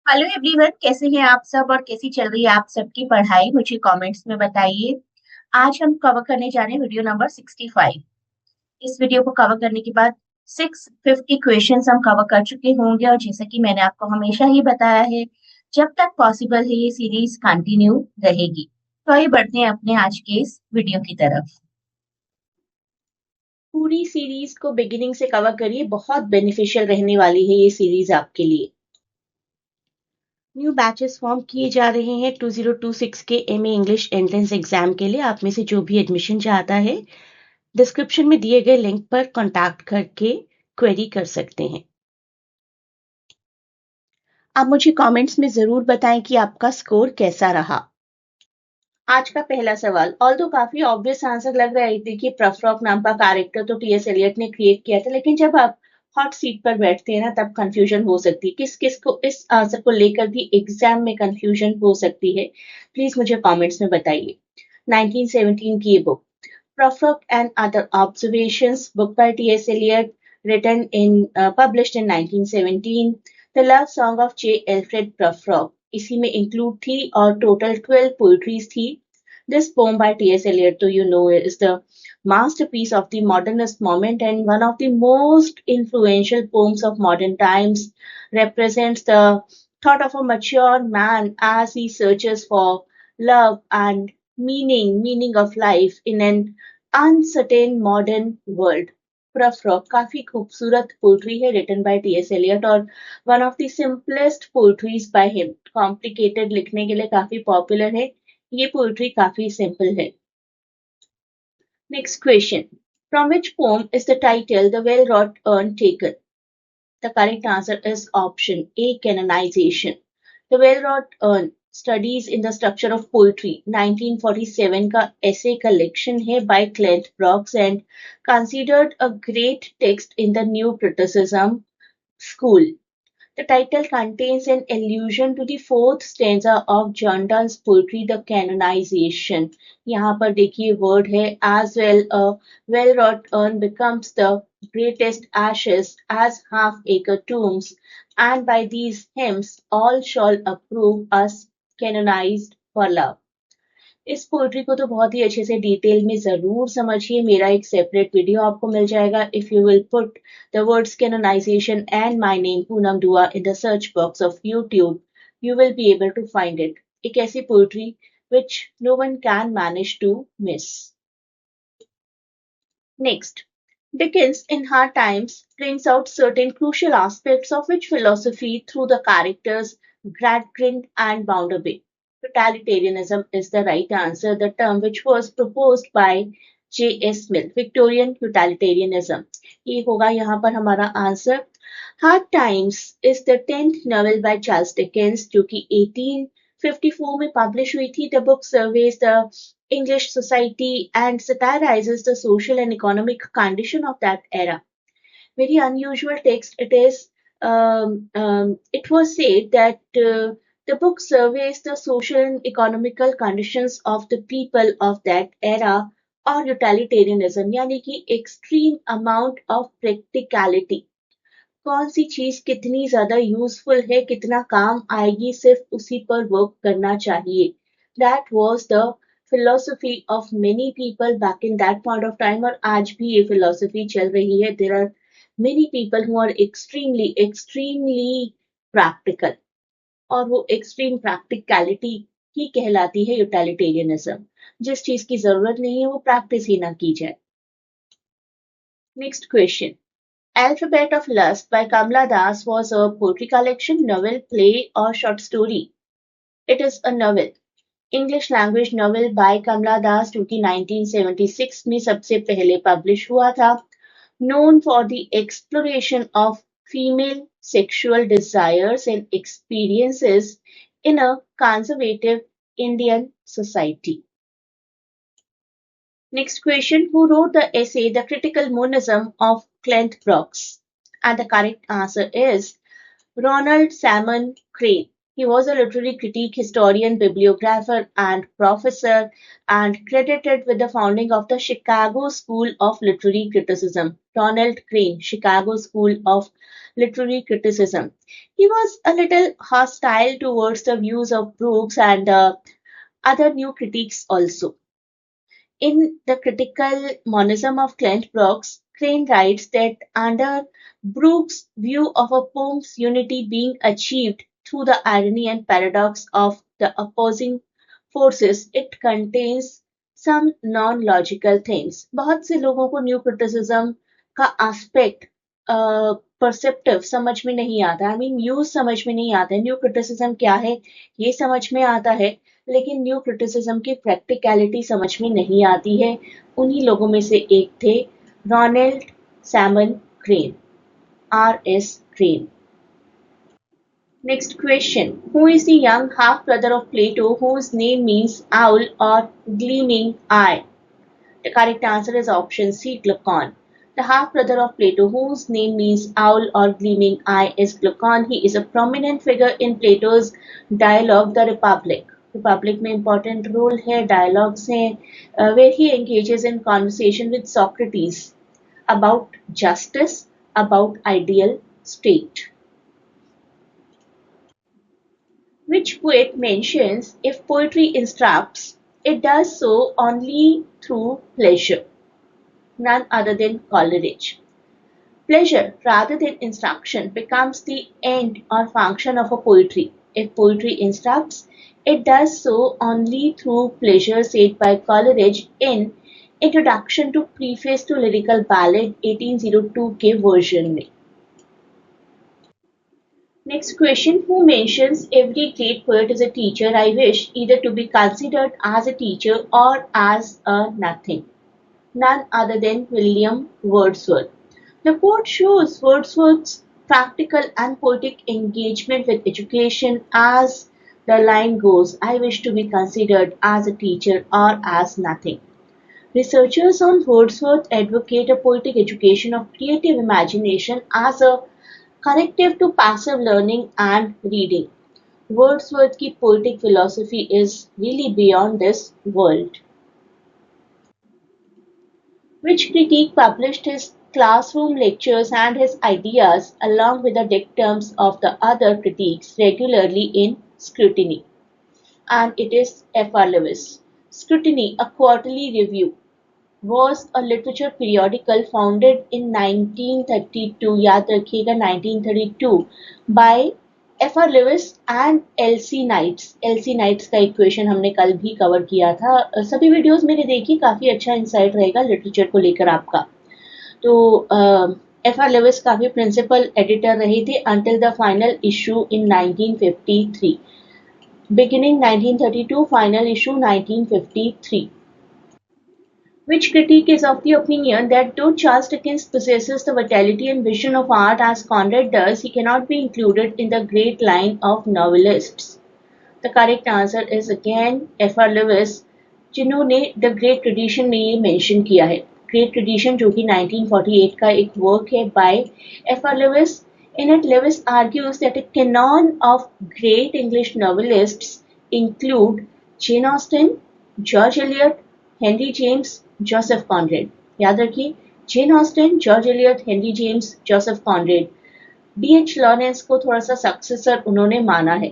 Hello everyone, कैसे हैं आप सब और कैसी चल रही है आप सबकी पढ़ाई? मुझे कमेंट्स में बताइए। आज हम कवर करने जा रहे हैं वीडियो नंबर 65। इस वीडियो को कवर करने के बाद 650 क्वेश्चंस हम कवर कर चुके होंगे और जैसा कि मैंने आपको हमेशा ही बताया है, जब तक पॉसिबल है ये सीरीज कंटिन्यू रहेगी। तो आइए बढ़ते हैं अपने आज के इस वीडियो की तरफ। पूरी सीरीज को बिगिनिंग से कवर करिए, बहुत बेनिफिशियल रहने वाली है ये सीरीज आपके लिए। न्यू बैचेस फॉर्म किए जा रहे हैं 2026 के एमए इंग्लिश एंट्रेंस एग्जाम के लिए। आप में से जो भी एडमिशन चाहता है, डिस्क्रिप्शन में दिए गए लिंक पर कॉन्टैक्ट करके क्वेरी कर सकते हैं। आप मुझे कमेंट्स में जरूर बताएं कि आपका स्कोर कैसा रहा। आज का पहला सवाल, ऑल्दो काफी ऑब्वियस आंसर लग रहा है। देखिए, प्रफ्रॉक नाम का कैरेक्टर तो टीएस एलियट ने क्रिएट किया था, लेकिन जब आप हॉट सीट पर बैठते हैं ना, तब कंफ्यूजन हो सकती है। किस किस को इस आंसर को लेकर भी एग्जाम में कंफ्यूजन हो सकती है, प्लीज मुझे कमेंट्स में बताइए। 1917 की ये book, Prufrock and other observations, book by TS Eliot, written in published in 1917, the love song of J. Alfred Prufrock, इसी में इंक्लूड थी और टोटल 12 पोइट्रीज थी। This poem by T.S. Eliot, you know, is the masterpiece of the modernist moment and one of the most influential poems of modern times. Represents the thought of a mature man as he searches for love and meaning of life in an uncertain modern world. प्रफ्रॉक काफी खूबसूरत poetry है, written by TS Elliott और one of the simplest poetries by him. Complicated लिखने के लिए काफी popular है, ये पोइट्री काफी सिंपल है। Next question, from which poem is the title the well wrought urn taken? The correct answer is option A, canonization. The well-wrought studies in the structure of poetry 1947 का essay collection है by Clint Brooks and considered a great text in the new criticism school. The title contains an allusion to the fourth stanza of John Donne's poetry, The Canonization. यहाँ पर देखिए word है, as well a well-wrought urn becomes the greatest ashes as half-acre tombs, and by these hymns all shall approve us canonized for love. इस poetry को तो बहुत ही अच्छे से डिटेल में जरूर समझिए। मेरा एक सेपरेट वीडियो आपको मिल जाएगा। If you will put the words canonisation and my name Poonam Dua in the search box of YouTube, you will be able to find it. एक ऐसी poetry which no one can manage to miss. Next, Dickens in Hard Times brings out certain crucial aspects of which philosophy through the characters Gradgrind and Bounderby. Totalitarianism is the right answer, the term which was proposed by J.S. Mill, Victorian totalitarianism. ये होगा यहाँ पर हमारा answer. Hard Times is the 10th novel by Charles Dickens, जो कि 1854 में publish हुई थी। The book surveys the English society and satirizes the social and economic condition of that era. Very unusual text it is. It was said that the book surveys the social and economical conditions of the people of that era, or utilitarianism, यानी कि extreme amount of practicality. कौन सी चीज कितनी ज्यादा useful है, कितना काम आएगी, सिर्फ उसी पर वर्क करना चाहिए। That was the philosophy of many people back in that point of time, और आज भी ये philosophy चल रही है। There are many people who are extremely practical, और वो extreme practicality ही कहलाती है यूटिलिटेरियनिज्म। जिस चीज की जरूरत नहीं है वो प्रैक्टिस ही ना की जाए। Next question, Alphabet of Lust by Kamala Das was a poetry collection, novel, play, or short story? It is a novel. English language novel by Kamala Das, जो कि 1976 में सबसे पहले पब्लिश हुआ था। Known for the exploration of female sexual desires and experiences in a conservative Indian society. Next question, who wrote the essay The Critical Monism of Clint Brooks? And the correct answer is Ronald Salmon Crane. He was a literary critic, historian, bibliographer, and professor, and credited with the founding of the Chicago School of Literary Criticism. Ronald Crane, Chicago School of Literary Criticism. He was a little hostile towards the views of Brooks and other new critics also. In the critical monism of Clint Brooks, Crane writes that under Brooks' view of a poem's unity being achieved through the irony and paradox of the opposing forces, it contains some non-logical things. बहुत से लोगों को new criticism का aspect perceptive समझ में नहीं आता, I mean use समझ में नहीं आता है. न्यू क्रिटिसिज्म क्या है ये समझ में आता है, लेकिन न्यू क्रिटिसिज्म की प्रैक्टिकलिटी समझ में नहीं आती है. उन्हीं लोगों में से एक थे Ronald Salmon Crane, R.S. Crane. Next question. Who is the young half-brother of Plato whose name means owl or gleaming eye? The correct answer is option C, Glaucon. The half-brother of Plato whose name means owl or gleaming eye is Glaucon. He is a prominent figure in Plato's dialogue, The Republic. Republic में important role है, dialogues हैं, where he engages in conversation with Socrates about justice, about ideal state. Which poet mentions if poetry instructs, it does so only through pleasure? None other than Coleridge. Pleasure rather than instruction becomes the end or function of a poetry. If poetry instructs, it does so only through pleasure, said by Coleridge in Introduction to Preface to Lyrical Ballad 1802 के version में. Next question. Who mentions every great poet is a teacher? I wish either to be considered as a teacher or as a nothing. None other than William Wordsworth. The quote shows Wordsworth's practical and poetic engagement with education as the line goes, I wish to be considered as a teacher or as nothing. Researchers on Wordsworth advocate a poetic education of creative imagination as a corrective to passive learning and reading. Wordsworth की poetic philosophy is really beyond this world. Which critic published his classroom lectures and his ideas along with the dictums of the other critics regularly in Scrutiny? And it is F.R. Lewis. Scrutiny, a quarterly review, was a literature periodical founded in 1932, याद रखिएगा 1932, by F.R. Lewis and L.C. Knights. L.C. Knights का equation हमने कल भी cover किया था. सभी videos मेरे देखिए, काफी अच्छा इंसाइट रहेगा लिटरेचर को लेकर आपका. तो F.R. Lewis काफी प्रिंसिपल एडिटर रहे थे until the final issue in 1953. Beginning 1932, final issue 1953. Which critic is of the opinion that though Charles Dickens possesses the vitality and vision of art as Conrad does, he cannot be included in the great line of novelists? The correct answer is again F.R. Lewis, जिन्होंने The Great Tradition में ये mention किया है. Great Tradition जो कि 1948 का एक work है by F.R. Lewis. In it, Lewis argues that a canon of great English novelists include Jane Austen, George Eliot, Henry James, Joseph Conrad. याद रखिए, Jane Austen, George Eliot, Henry James, Joseph Conrad. D.H. Lawrence को थोड़ा सा successor उन्होंने माना है.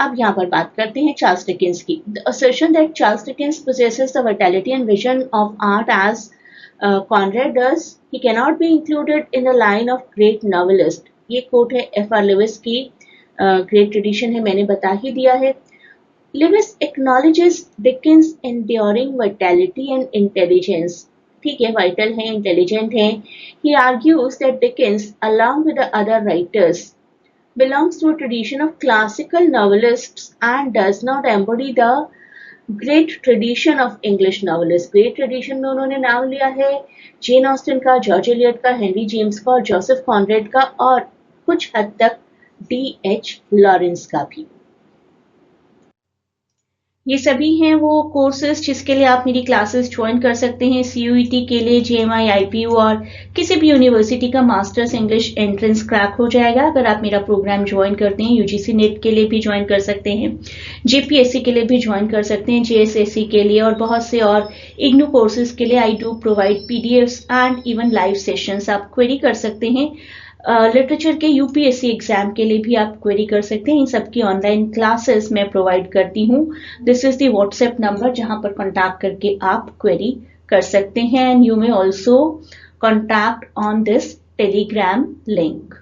अब यहाँ पर बात करते हैं चार्ल्स डिकेंस की. The assertion that Charles Dickens possesses the vitality and vision of art as Conrad does, he cannot be included in the line of great novelist. ये कोट है F.R. Lewis की. ग्रेट ट्रेडिशन है, मैंने बता ही दिया है. Lewis acknowledges Dickens' enduring vitality and intelligence. ठीक है, vital है, intelligent है. He argues that Dickens, along with the other writers, belongs to a tradition of classical novelists and does not embody the great tradition of English novelists. Great tradition में उन्होंने नाम लिया है Jane Austen का, George Eliot का, Henry James का और Joseph Conrad का और कुछ हद तक D.H. लॉरेंस का भी. ये सभी हैं वो कोर्सेज जिसके लिए आप मेरी क्लासेस ज्वाइन कर सकते हैं। CUET के लिए JMI, IPU और किसी भी यूनिवर्सिटी का मास्टर्स इंग्लिश एंट्रेंस क्रैक हो जाएगा अगर आप मेरा प्रोग्राम ज्वाइन करते हैं। UGC नेट के लिए भी ज्वाइन कर सकते हैं, JPSC के लिए भी ज्वाइन कर सकते हैं, JSSC के लिए और बहुत से और IGNOU कोर्सेज के लिए I do provide PDFs and even live sessions. आप क्वेरी कर सकते हैं। लिटरेचर के UPSC एग्जाम के लिए भी आप क्वेरी कर सकते हैं। इन सबकी ऑनलाइन क्लासेस मैं प्रोवाइड करती हूँ। This is the WhatsApp number जहां पर कॉन्टैक्ट करके आप क्वेरी कर सकते हैं and you may also contact on this Telegram link.